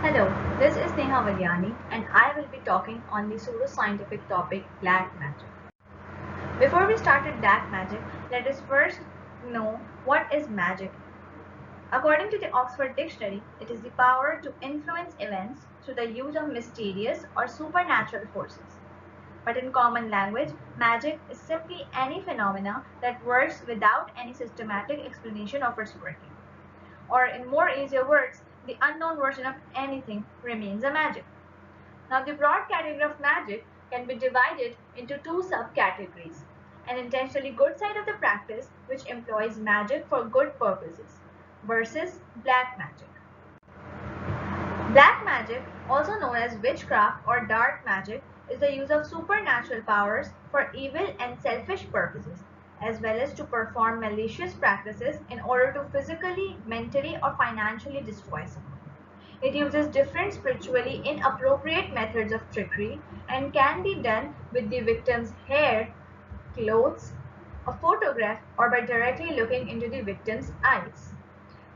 Hello, this is Neha Valyani and I will be talking on the pseudoscientific topic black magic. Before we start with black magic, let us first know what is magic. According to the Oxford Dictionary, it is the power to influence events through the use of mysterious or supernatural forces. But in common language, magic is simply any phenomena that works without any systematic explanation of its working. Or in more easier words, the unknown version of anything remains a magic. Now, the broad category of magic can be divided into two subcategories: an intentionally good side of the practice, which employs magic for good purposes, versus black magic. Black magic, also known as witchcraft or dark magic, is the use of supernatural powers for evil and selfish purposes, as well as to perform malicious practices in order to physically, mentally, or financially destroy someone. It uses different spiritually inappropriate methods of trickery and can be done with the victim's hair, clothes, a photograph, or by directly looking into the victim's eyes.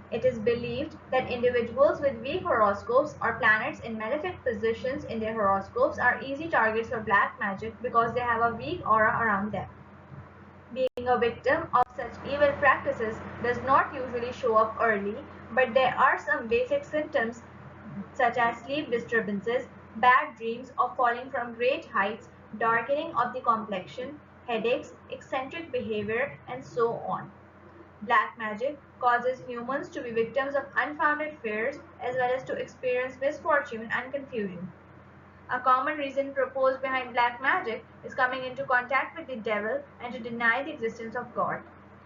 It is believed that individuals with weak horoscopes or planets in malefic positions in their horoscopes are easy targets for black magic because they have a weak aura around them. Being a victim of such evil practices does not usually show up early, but there are some basic symptoms such as sleep disturbances, bad dreams of falling from great heights, darkening of the complexion, headaches, eccentric behavior, and so on. Black magic causes humans to be victims of unfounded fears as well as to experience misfortune and confusion. A common reason proposed behind black magic is coming into contact with the devil and to deny the existence of God.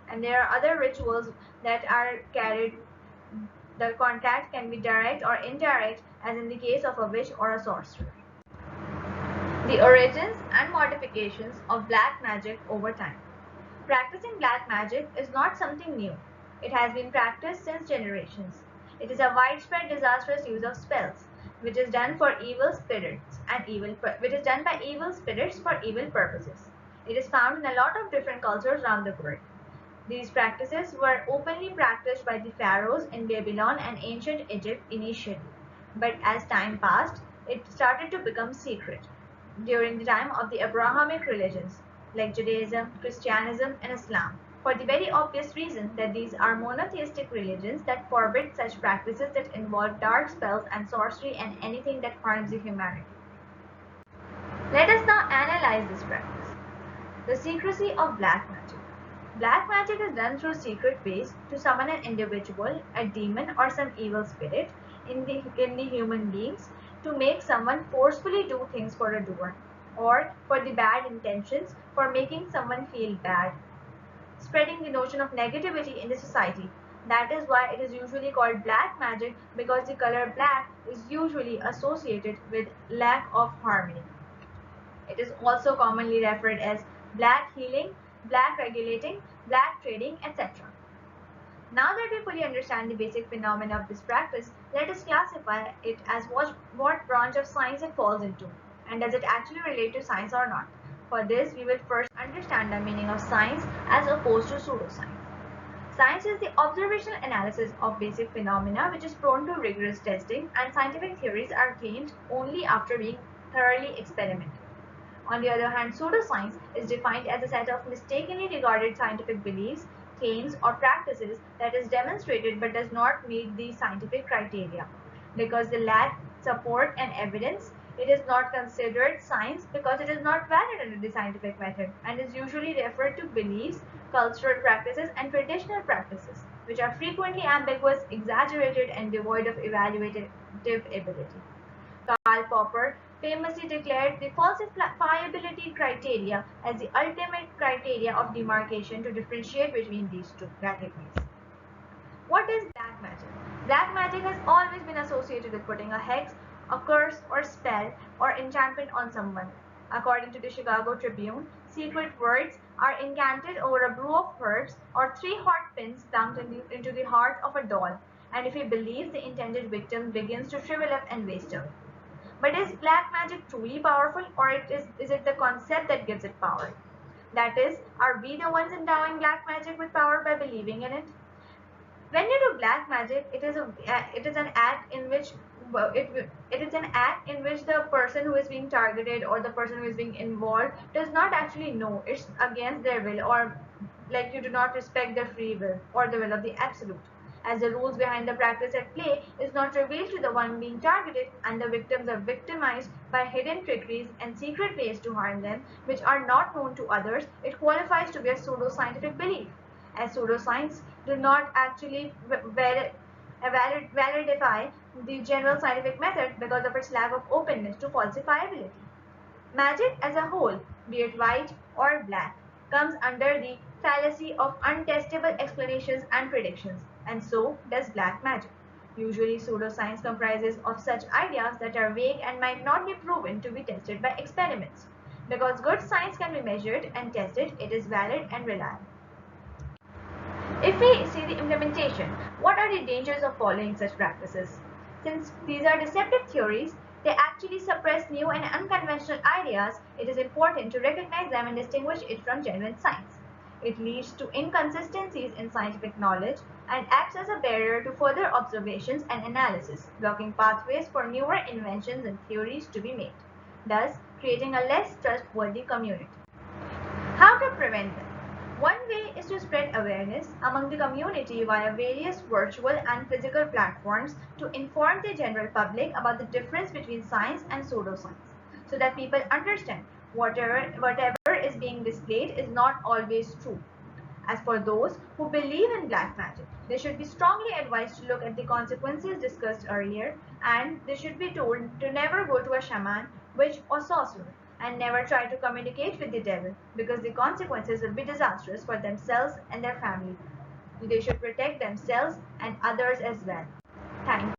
And there are other rituals that are carried. The contact can be direct or indirect, as in the case of a witch or a sorcerer. The origins and modifications of black magic over time. Practicing black magic is not something new. It has been practiced since generations. It is a widespread disastrous use of spells, which is done for evil spirits and which is done by evil spirits for evil purposes. It is found in a lot of different cultures around the world. These practices were openly practiced by the pharaohs in Babylon and ancient Egypt initially, but as time passed, it started to become secret. During the time of the Abrahamic religions like Judaism, Christianism, and Islam, for the very obvious reason that these are monotheistic religions that forbid such practices that involve dark spells and sorcery and anything that harms the humanity. Let us now analyze this practice. The secrecy of black magic. Black magic is done through secret ways to summon an individual, a demon, or some evil spirit in the human beings to make someone forcefully do things for a doer, or for the bad intentions for making someone feel bad, spreading the notion of negativity in the society. That is why it is usually called black magic, because the color black is usually associated with lack of harmony. It is also commonly referred as black healing, black regulating, black trading, etc. Now that we fully understand the basic phenomena of this practice, let us classify it as what branch of science it falls into, and does it actually relate to science or not. For this, we will first understand the meaning of science as opposed to pseudoscience. Science is the observational analysis of basic phenomena which is prone to rigorous testing, and scientific theories are claimed only after being thoroughly experimented. On the other hand, pseudoscience is defined as a set of mistakenly regarded scientific beliefs, claims, or practices that is demonstrated but does not meet the scientific criteria. Because they lack support and evidence, it is not considered science because it is not valid under the scientific method and is usually referred to beliefs, cultural practices, and traditional practices, which are frequently ambiguous, exaggerated, and devoid of evaluative ability. Karl Popper famously declared the falsifiability criteria as the ultimate criteria of demarcation to differentiate between these two categories. What is black magic? Black magic has always been associated with putting a hex, a curse, or spell, or enchantment on someone. According to the Chicago Tribune, secret words are incanted over a brew of herbs or three hot pins dunked into the heart of a doll, and if he believes, the intended victim begins to shrivel up and waste away. But is black magic truly powerful, or is it the concept that gives it power? That is, are we the ones endowing black magic with power by believing in it? When you do black magic, it is an act in which well, it is an act in which the person who is being targeted or the person who is being involved does not actually know. It's against their will, or like you do not respect their free will or the will of the absolute, as the rules behind the practice at play is not revealed to the one being targeted, and the victims are victimized by hidden trickeries and secret ways to harm them which are not known to others. It qualifies to be a pseudoscientific belief, as pseudoscience do not actually validify the general scientific method because of its lack of openness to falsifiability. Magic as a whole, be it white or black, comes under the fallacy of untestable explanations and predictions, and so does black magic. Usually, pseudoscience comprises of such ideas that are vague and might not be proven to be tested by experiments. Because good science can be measured and tested, it is valid and reliable. If we see the implementation, what are the dangers of following such practices? Since these are deceptive theories, they actually suppress new and unconventional ideas. It is important to recognize them and distinguish it from genuine science. It leads to inconsistencies in scientific knowledge and acts as a barrier to further observations and analysis, blocking pathways for newer inventions and theories to be made, thus creating a less trustworthy community. How to prevent them? One way is to spread awareness among the community via various virtual and physical platforms to inform the general public about the difference between science and pseudoscience, so that people understand whatever is being displayed is not always true. As for those who believe in black magic, they should be strongly advised to look at the consequences discussed earlier, and they should be told to never go to a shaman, witch, or sorcerer, and never try to communicate with the devil, because the consequences will be disastrous for themselves and their family. They should protect themselves and others as well. Thank you.